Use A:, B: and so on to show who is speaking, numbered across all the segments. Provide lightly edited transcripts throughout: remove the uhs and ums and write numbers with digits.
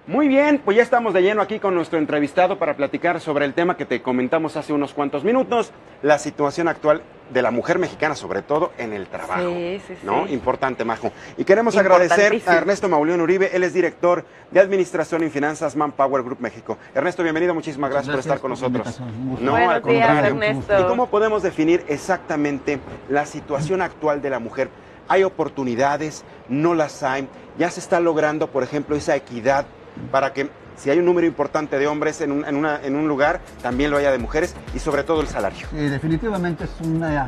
A: Muy bien, pues ya estamos de lleno aquí con nuestro entrevistado para platicar sobre el tema que te comentamos hace unos cuantos minutos, la situación actual de la mujer mexicana, sobre todo en el trabajo.
B: Sí.
A: ¿No? Importante, Majo. Y queremos agradecer a Ernesto Mauleón Uribe, él es director de Administración y Finanzas Manpower Group México. Ernesto, bienvenido, muchísimas gracias por estar con nosotros.
B: No, al contrario. Ernesto.
A: ¿Y cómo podemos definir exactamente la situación actual de la mujer? ¿Hay oportunidades? ¿No las hay? ¿Ya se está logrando, por ejemplo, esa equidad para que si hay un número importante de hombres en un lugar, también lo haya de mujeres y sobre todo el salario?
C: Definitivamente es una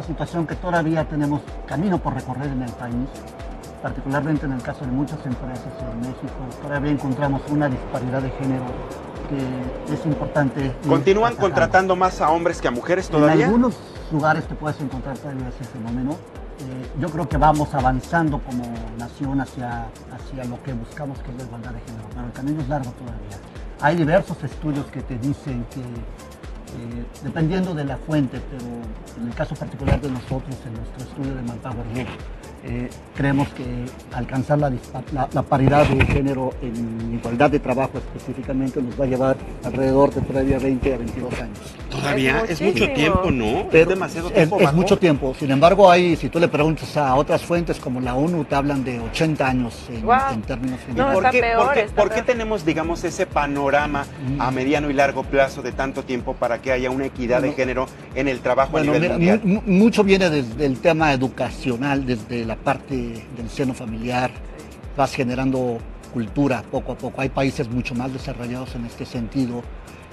C: situación que todavía tenemos camino por recorrer en el país, particularmente en el caso de muchas empresas en México. Todavía encontramos una disparidad de género que es importante.
A: ¿Continúan contratando más a hombres que a mujeres todavía?
C: En algunos lugares te puedes encontrar todavía ese fenómeno. Yo creo que vamos avanzando como nación hacia lo que buscamos, que es la igualdad de género, pero el camino es largo todavía. Hay diversos estudios que te dicen que, dependiendo de la fuente, pero en el caso particular de nosotros, en nuestro estudio de Manpower Group, creemos que alcanzar la paridad de género en igualdad de trabajo específicamente nos va a llevar alrededor de todavía 20 a 22 años.
A: Todavía es mucho tiempo, ¿no?
C: Pero
A: es demasiado tiempo.
C: Es mucho tiempo. Sin embargo, si tú le preguntas a otras fuentes como la ONU, te hablan de 80 años en términos generales.
B: No,
A: ¿Por qué tenemos, digamos, ese panorama a mediano y largo plazo de tanto tiempo para que haya una equidad de género en el trabajo a nivel mundial?
C: Mucho viene desde el tema educacional, desde la parte del seno familiar. Vas generando cultura poco a poco. Hay países mucho más desarrollados en este sentido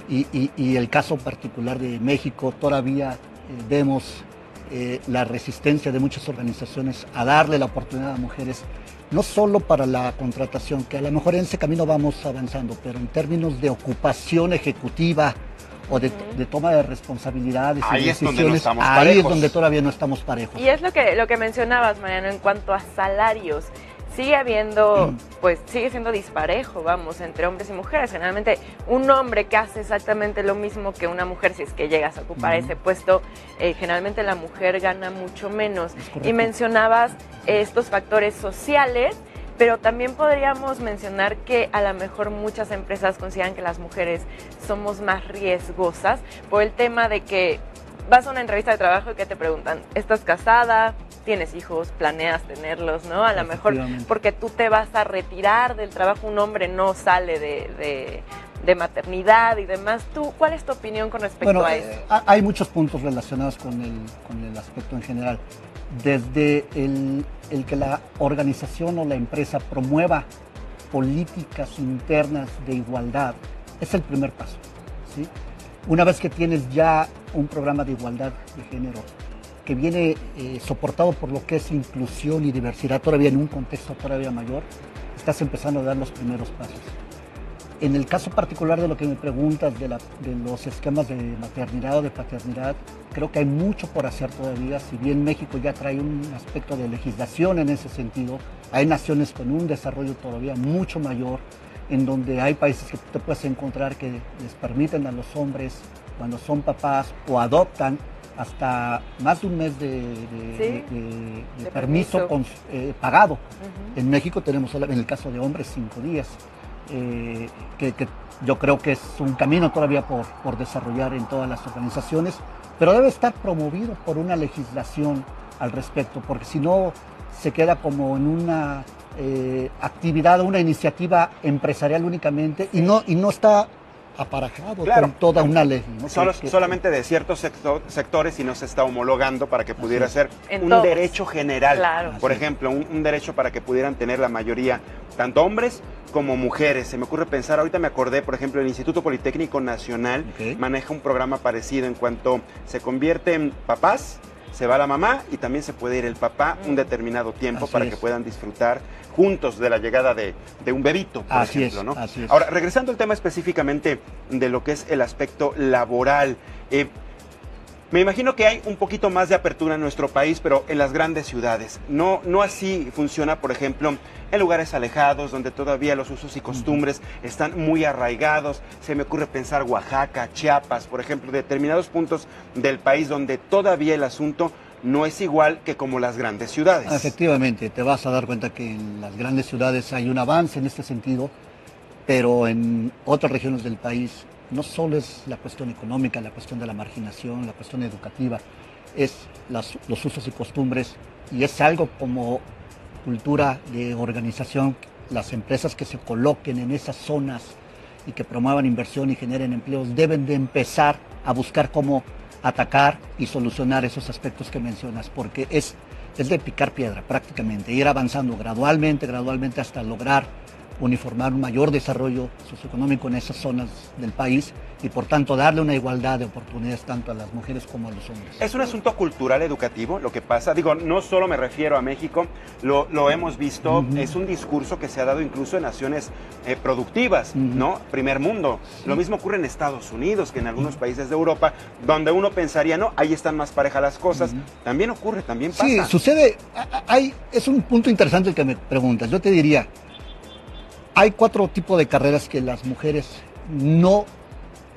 C: y el caso particular de México todavía vemos la resistencia de muchas organizaciones a darle la oportunidad a mujeres, no solo para la contratación, que a lo mejor en ese camino vamos avanzando, pero en términos de ocupación ejecutiva o de toma de responsabilidades y decisiones, ahí es donde todavía no estamos parejos.
B: Y es lo que mencionabas, Mariano, en cuanto a salarios. Sigue habiendo, pues sigue siendo disparejo, vamos, entre hombres y mujeres. Generalmente un hombre que hace exactamente lo mismo que una mujer, si es que llegas a ocupar ese puesto, generalmente la mujer gana mucho menos. Y mencionabas estos factores sociales, pero también podríamos mencionar que a lo mejor muchas empresas consideran que las mujeres somos más riesgosas por el tema de que vas a una entrevista de trabajo y que te preguntan, ¿estás casada? ¿Tienes hijos? ¿Planeas tenerlos? ¿No? A lo mejor porque tú te vas a retirar del trabajo, un hombre no sale de maternidad y demás. ¿Tú, cuál es tu opinión con respecto a eso?
C: Hay muchos puntos relacionados con el aspecto en general. Desde el que la organización o la empresa promueva políticas internas de igualdad, es el primer paso, ¿sí? Una vez que tienes ya un programa de igualdad de género que viene soportado por lo que es inclusión y diversidad todavía en un contexto todavía mayor, estás empezando a dar los primeros pasos. En el caso particular de lo que me preguntas de los esquemas de maternidad o de paternidad, creo que hay mucho por hacer todavía. Si bien México ya trae un aspecto de legislación en ese sentido, hay naciones con un desarrollo todavía mucho mayor, en donde hay países que te puedes encontrar que les permiten a los hombres, cuando son papás o adoptan, hasta más de un mes de permiso pagado. En México tenemos, en el caso de hombres, 5 días. Que yo creo que es un camino todavía por desarrollar en todas las organizaciones, pero debe estar promovido por una legislación al respecto, porque si no se queda como en una actividad, una iniciativa empresarial únicamente y no está aparejado con toda una ley, ¿no?
A: Solamente de ciertos sectores y no se está homologando para que pudiera ser un
B: todos.
A: Derecho general.
B: Claro.
A: Por ejemplo, un derecho para que pudieran tener la mayoría, tanto hombres como mujeres. Se me ocurre pensar, ahorita me acordé, por ejemplo, el Instituto Politécnico Nacional maneja un programa parecido en cuanto se convierte en papás, se va la mamá y también se puede ir el papá un determinado tiempo para que puedan disfrutar juntos de la llegada de un bebito, por ejemplo, ¿no?
C: Así es.
A: Ahora, regresando al tema específicamente de lo que es el aspecto laboral, me imagino que hay un poquito más de apertura en nuestro país, pero en las grandes ciudades. No así funciona, por ejemplo, en lugares alejados, donde todavía los usos y costumbres están muy arraigados. Se me ocurre pensar Oaxaca, Chiapas, por ejemplo, determinados puntos del país donde todavía el asunto no es igual que como las grandes ciudades.
C: Efectivamente, te vas a dar cuenta que en las grandes ciudades hay un avance en este sentido, pero en otras regiones del país no solo es la cuestión económica, la cuestión de la marginación, la cuestión educativa, es los usos y costumbres, y es algo como cultura de organización. Las empresas que se coloquen en esas zonas y que promuevan inversión y generen empleos deben de empezar a buscar cómo atacar y solucionar esos aspectos que mencionas, porque es de picar piedra prácticamente, ir avanzando gradualmente hasta lograr uniformar un mayor desarrollo socioeconómico en esas zonas del país y por tanto darle una igualdad de oportunidades tanto a las mujeres como a los hombres.
A: Es un asunto cultural educativo lo que pasa, digo, no solo me refiero a México, lo hemos visto, es un discurso que se ha dado incluso en naciones productivas, ¿no? Primer mundo. Lo mismo ocurre en Estados Unidos, que en algunos países de Europa, donde uno pensaría, no, ahí están más parejas las cosas, también ocurre, también pasa.
C: Sí, sucede, es un punto interesante el que me preguntas. Yo te diría, hay 4 tipos de carreras que las mujeres no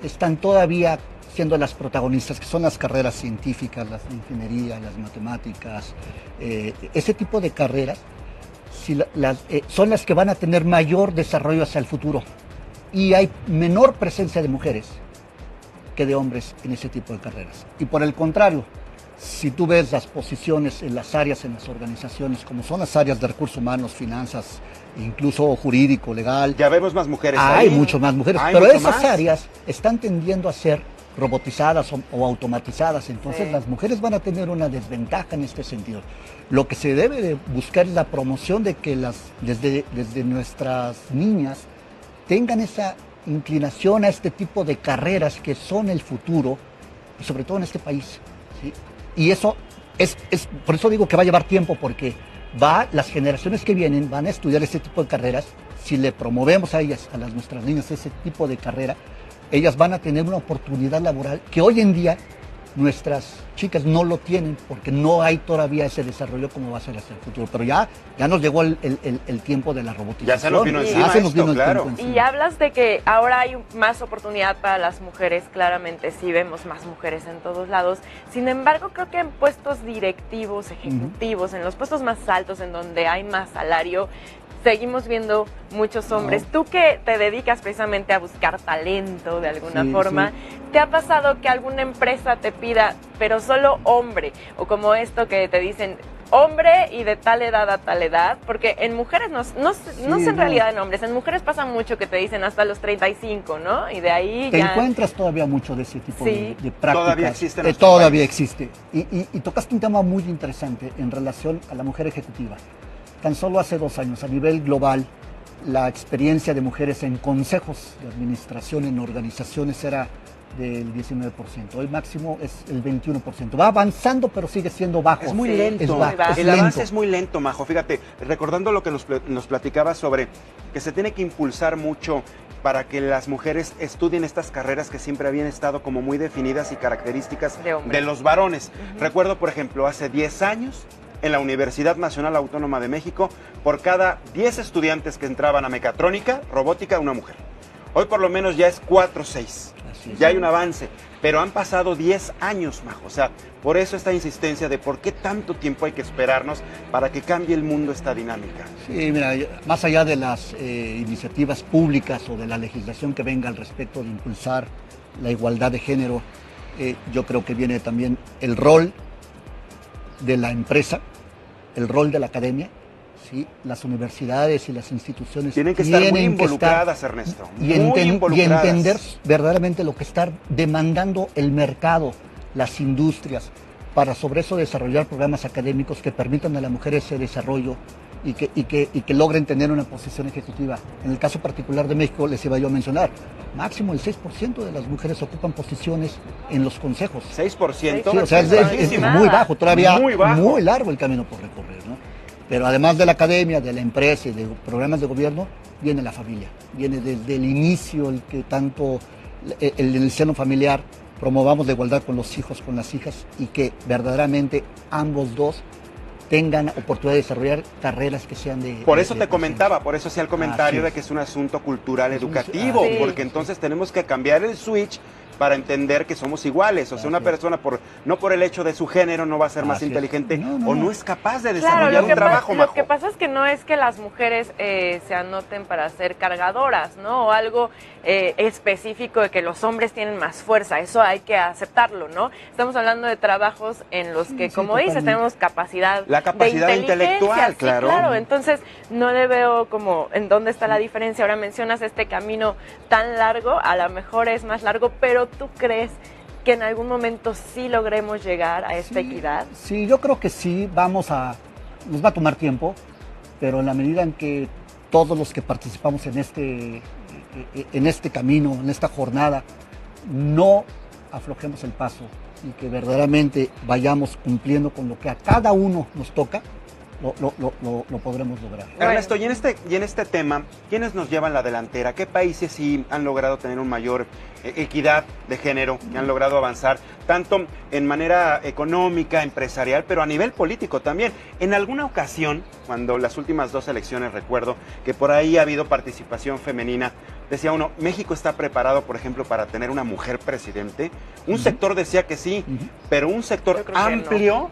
C: están todavía siendo las protagonistas, que son las carreras científicas, las de ingeniería, las matemáticas. Ese tipo de carreras son las que van a tener mayor desarrollo hacia el futuro. Y hay menor presencia de mujeres que de hombres en ese tipo de carreras. Y por el contrario, si tú ves las posiciones en las áreas, en las organizaciones, como son las áreas de recursos humanos, finanzas, incluso jurídico, legal.
A: Ya vemos más mujeres
C: hay
A: ahí.
C: mucho más mujeres, pero esas áreas están tendiendo a ser robotizadas o automatizadas, entonces las mujeres van a tener una desventaja en este sentido. Lo que se debe de buscar es la promoción de que desde nuestras niñas tengan esa inclinación a este tipo de carreras que son el futuro, y sobre todo en este país, ¿sí? Y eso por eso digo que va a llevar tiempo, porque las generaciones que vienen van a estudiar este tipo de carreras. Si le promovemos a ellas, nuestras niñas, ese tipo de carrera, ellas van a tener una oportunidad laboral que hoy en día nuestras chicas no lo tienen, porque no hay todavía ese desarrollo como va a ser hacia el futuro. Pero ya nos llegó el tiempo de la robotización.
A: Ya se nos vino encima claro.
B: Y hablas de que ahora hay más oportunidad para las mujeres, claramente sí vemos más mujeres en todos lados. Sin embargo, creo que en puestos directivos, ejecutivos, en los puestos más altos, en donde hay más salario, seguimos viendo muchos hombres. Tú que te dedicas precisamente a buscar talento de alguna forma, ¿te ha pasado que alguna empresa te pida, pero solo hombre? O como esto que te dicen, hombre y de tal edad a tal edad, porque en mujeres no es en realidad en hombres, en mujeres pasa mucho que te dicen hasta los 35, ¿no? Y de ahí
C: te
B: ya
C: encuentras todavía mucho de ese tipo de prácticas.
A: Todavía existe.
C: Todavía existe. Y tocaste un tema muy interesante en relación a la mujer ejecutiva. Tan solo hace 2 años, a nivel global, la experiencia de mujeres en consejos de administración, en organizaciones, era del 19%. Hoy máximo es el 21%. Va avanzando, pero sigue siendo bajo.
A: Es muy lento. El avance es muy lento, Majo. Fíjate, recordando lo que nos platicaba sobre que se tiene que impulsar mucho para que las mujeres estudien estas carreras que siempre habían estado como muy definidas y características de los varones. Recuerdo, por ejemplo, hace 10 años, en la Universidad Nacional Autónoma de México, por cada 10 estudiantes que entraban a mecatrónica, robótica, una mujer. Hoy por lo menos ya es 4 o 6. Ya hay un avance, pero han pasado 10 años, Majo. O sea, por eso esta insistencia de por qué tanto tiempo hay que esperarnos para que cambie el mundo esta dinámica.
C: Sí, mira, más allá de las iniciativas públicas o de la legislación que venga al respecto de impulsar la igualdad de género, yo creo que viene también el rol de la empresa, el rol de la academia, ¿sí? Las universidades y las instituciones
A: tienen que estar muy involucradas, Ernesto.
C: Y entender verdaderamente lo que está demandando el mercado, las industrias, para sobre eso desarrollar programas académicos que permitan a la mujer ese desarrollo y que logren tener una posición ejecutiva. En el caso particular de México, les iba yo a mencionar, máximo el 6% de las mujeres ocupan posiciones en los consejos.
A: 6%.
C: Sí, o sea, es muy bajo, todavía muy largo el camino por recorrer, ¿no? Pero además de la academia, de la empresa y de programas de gobierno, viene la familia. Viene desde el inicio el que tanto en el seno familiar promovamos la igualdad con los hijos, con las hijas, y que verdaderamente ambos dos tengan oportunidad de desarrollar carreras que sean de...
A: Por eso te comentaba, por eso hacía el comentario de que es un asunto cultural educativo, porque entonces tenemos que cambiar el switch para entender que somos iguales. O sea, una persona no por el hecho de su género no va a ser más inteligente o no es capaz de desarrollar un trabajo,
B: Lo que pasa es que no es que las mujeres se anoten para ser cargadoras, ¿no? O algo específico de que los hombres tienen más fuerza. Eso hay que aceptarlo, ¿no? Estamos hablando de trabajos en los que, como dices, tenemos capacidad
A: la capacidad
B: de
A: intelectual, claro.
B: Claro, entonces no le veo como en dónde está la diferencia. Ahora mencionas este camino tan largo, a lo mejor es más largo, pero ¿tú crees que en algún momento sí logremos llegar a esta equidad?
C: Sí, yo creo que sí, nos va a tomar tiempo, pero en la medida en que todos los que participamos en este camino, en esta jornada, no aflojemos el paso y que verdaderamente vayamos cumpliendo con lo que a cada uno nos toca, lo podremos lograr.
A: Ernesto, y en este tema, ¿quiénes nos llevan la delantera? ¿Qué países sí han logrado tener una mayor equidad de género, que han logrado avanzar tanto en manera económica, empresarial, pero a nivel político también? En alguna ocasión, cuando las últimas 2 elecciones, recuerdo que por ahí ha habido participación femenina, decía uno, ¿México está preparado, por ejemplo, para tener una mujer presidente? Un sector decía que sí, pero un sector amplio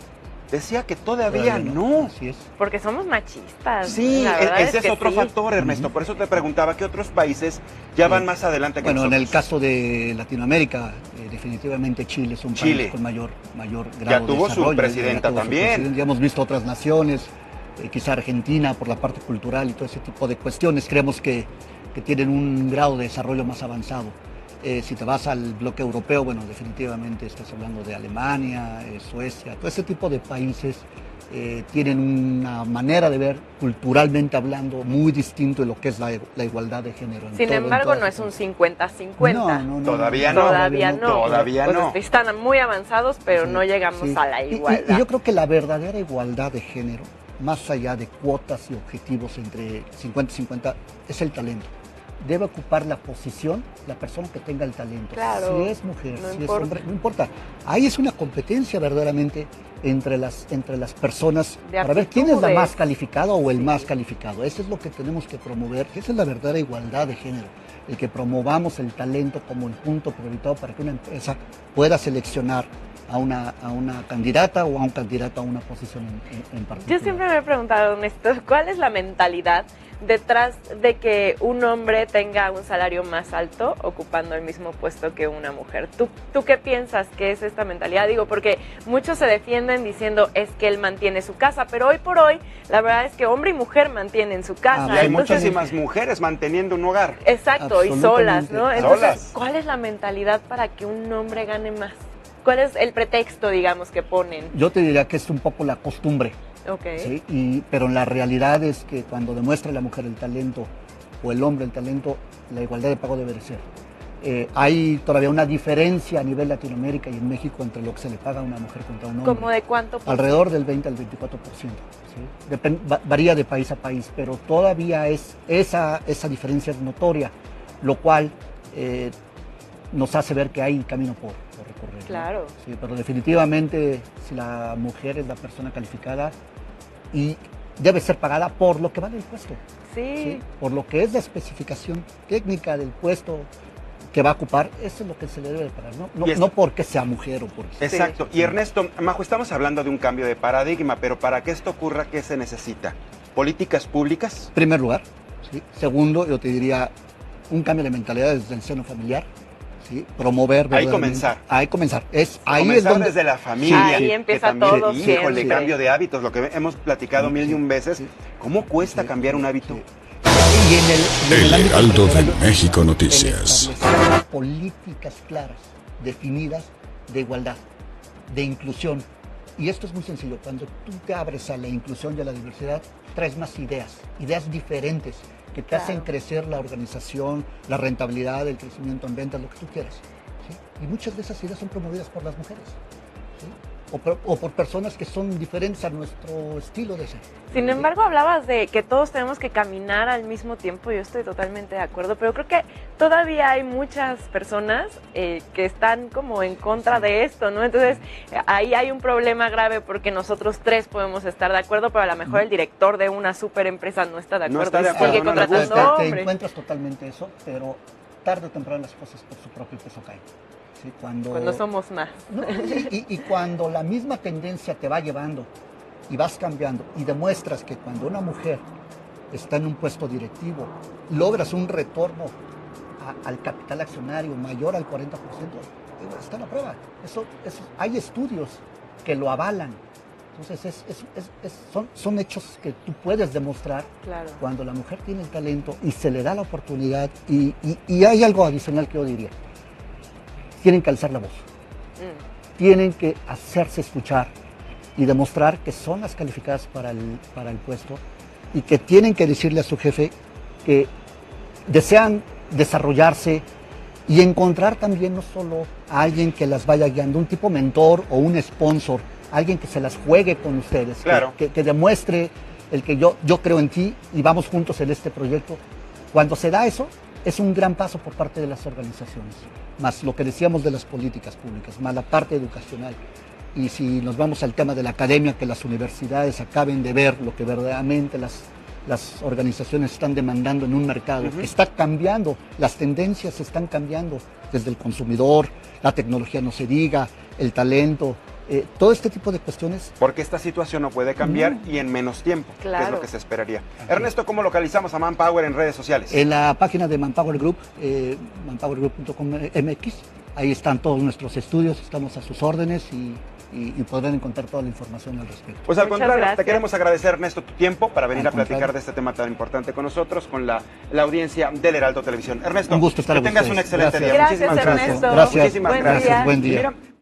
A: decía que todavía no.
C: Así es.
B: Porque somos machistas.
A: Sí, ese es otro factor, Ernesto. Por eso te preguntaba que otros países ya van más adelante que nosotros.
C: En el caso de Latinoamérica, definitivamente Chile es un país con mayor grado de desarrollo.
A: Ya tuvo su presidenta también.
C: Ya hemos visto otras naciones, quizá Argentina por la parte cultural y todo ese tipo de cuestiones. Creemos que tienen un grado de desarrollo más avanzado. Si te vas al bloque europeo, bueno, definitivamente estás hablando de Alemania, Suecia, todo ese tipo de países tienen una manera de ver, culturalmente hablando, muy distinto de lo que es la igualdad de género.
B: Sin embargo, no es un 50-50.
C: No,
A: todavía no.
B: Todavía no. Están muy avanzados, pero no llegamos a la igualdad.
C: Y yo creo que la verdadera igualdad de género, más allá de cuotas y objetivos entre 50-50, es el talento. Debe ocupar la posición la persona que tenga el talento.
B: Claro,
C: si es mujer, si es hombre, no importa. Ahí es una competencia verdaderamente entre las personas para ver quién es la más calificada o el más calificado. Eso es lo que tenemos que promover. Esa es la verdadera igualdad de género. El que promovamos el talento como el punto prioritario para que una empresa pueda seleccionar a una candidata o a un candidato a una posición en particular.
B: Yo siempre me he preguntado, Néstor, ¿cuál es la mentalidad detrás de que un hombre tenga un salario más alto ocupando el mismo puesto que una mujer? ¿Tú qué piensas que es esta mentalidad? Digo, porque muchos se defienden diciendo es que él mantiene su casa, pero hoy por hoy la verdad es que hombre y mujer mantienen su casa.
A: Y hay muchísimas mujeres manteniendo un hogar.
B: Exacto, y solas, ¿no? Entonces, ¿cuál es la mentalidad para que un hombre gane más? ¿Cuál es el pretexto, digamos, que ponen?
C: Yo te diría que es un poco la costumbre.
B: Okay.
C: ¿Sí? Pero la realidad es que cuando demuestra la mujer el talento o el hombre el talento, la igualdad de pago debe de ser. Hay todavía una diferencia a nivel Latinoamérica y en México entre lo que se le paga a una mujer contra un hombre.
B: ¿Cómo de cuánto?
C: Alrededor del 20 al 24%. ¿Sí? Varía de país a país, pero todavía esa diferencia es notoria, lo cual nos hace ver que hay camino por recorrer.
B: Claro.
C: ¿No? Sí, pero definitivamente si la mujer es la persona calificada y debe ser pagada por lo que vale el puesto.
B: Sí.
C: Por lo que es la especificación técnica del puesto que va a ocupar, eso es lo que se le debe pagar, no porque sea mujer o porque...
A: Exacto. Y Ernesto, Majo, estamos hablando de un cambio de paradigma, pero para que esto ocurra, ¿qué se necesita? ¿Políticas públicas?
C: En primer lugar. ¿Sí? Segundo, yo te diría un cambio de mentalidad desde el seno familiar. ¿Sí? Promover.
A: Ahí comenzar.
C: Ahí comenzar.
A: Comenzar es donde, desde la familia.
B: Ahí empieza todo.
A: Híjole, cambio de hábitos, lo que hemos platicado mil y un veces. ¿Cómo cuesta cambiar un hábito?
C: Y
D: el Heraldo de México Noticias.
C: Establecer políticas claras, definidas, de igualdad, de inclusión. Y esto es muy sencillo. Cuando tú te abres a la inclusión y a la diversidad, traes más ideas diferentes, que te hacen crecer la organización, la rentabilidad, el crecimiento en ventas, lo que tú quieras. ¿Sí? Y muchas de esas ideas son promovidas por las mujeres. ¿Sí? O por personas que son diferentes a nuestro estilo de ser.
B: Sin embargo, hablabas de que todos tenemos que caminar al mismo tiempo. Yo estoy totalmente de acuerdo, pero creo que todavía hay muchas personas que están como en contra de esto, ¿no? Entonces, ahí hay un problema grave porque nosotros tres podemos estar de acuerdo, pero a lo mejor el director de una super empresa no está de acuerdo.
A: No está de acuerdo,
B: sigue contratando hombres.
C: Te encuentras totalmente eso, pero tarde o temprano las cosas por su propio peso caen. ¿sí?
B: Cuando somos más.
C: No, y cuando la misma tendencia te va llevando y vas cambiando y demuestras que cuando una mujer está en un puesto directivo, logras un retorno al capital accionario mayor al 40%, está en la prueba. Eso, hay estudios que lo avalan. Entonces, son hechos que tú puedes demostrar
B: Claro.
C: cuando la mujer tiene el talento y se le da la oportunidad. Y hay algo adicional que yo diría. Tienen que alzar la voz. Tienen que hacerse escuchar y demostrar que son las calificadas para el puesto y que tienen que decirle a su jefe que desean desarrollarse y encontrar también no solo a alguien que las vaya guiando, un tipo mentor o un sponsor, alguien que se las juegue con ustedes,
A: Claro.
C: que demuestre el que yo creo en ti y vamos juntos en este proyecto. Cuando se da eso, es un gran paso por parte de las organizaciones, más lo que decíamos de las políticas públicas, más la parte educacional. Y si nos vamos al tema de la academia, que las universidades acaben de ver lo que verdaderamente las organizaciones están demandando en un mercado que está cambiando, las tendencias están cambiando desde el consumidor, la tecnología no se diga, el talento, todo este tipo de cuestiones.
A: Porque esta situación no puede cambiar y en menos tiempo, que es
B: Claro.
A: lo que se esperaría. Ernesto, ¿cómo localizamos a Manpower en redes sociales?
C: En la página de Manpower Group, manpowergroup.com.mx, ahí están todos nuestros estudios, estamos a sus órdenes y podrán encontrar toda la información al respecto.
A: Pues al
B: Muchas
A: contrario,
B: gracias.
A: te queremos agradecer, Ernesto, tu tiempo para venir
C: Al
A: a platicar
C: contrario.
A: de este tema tan importante con nosotros, con la audiencia del Heraldo Televisión. Ernesto,
C: Un gusto estar
A: que
C: con
A: tengas
C: ustedes.
A: un excelente
C: Gracias.
A: día.
B: Gracias,
A: Muchísimas gracias.
B: Ernesto.
C: Gracias.
A: Muchísimas
B: Buen
A: gracias.
B: día.
C: Buen día.
A: Mira,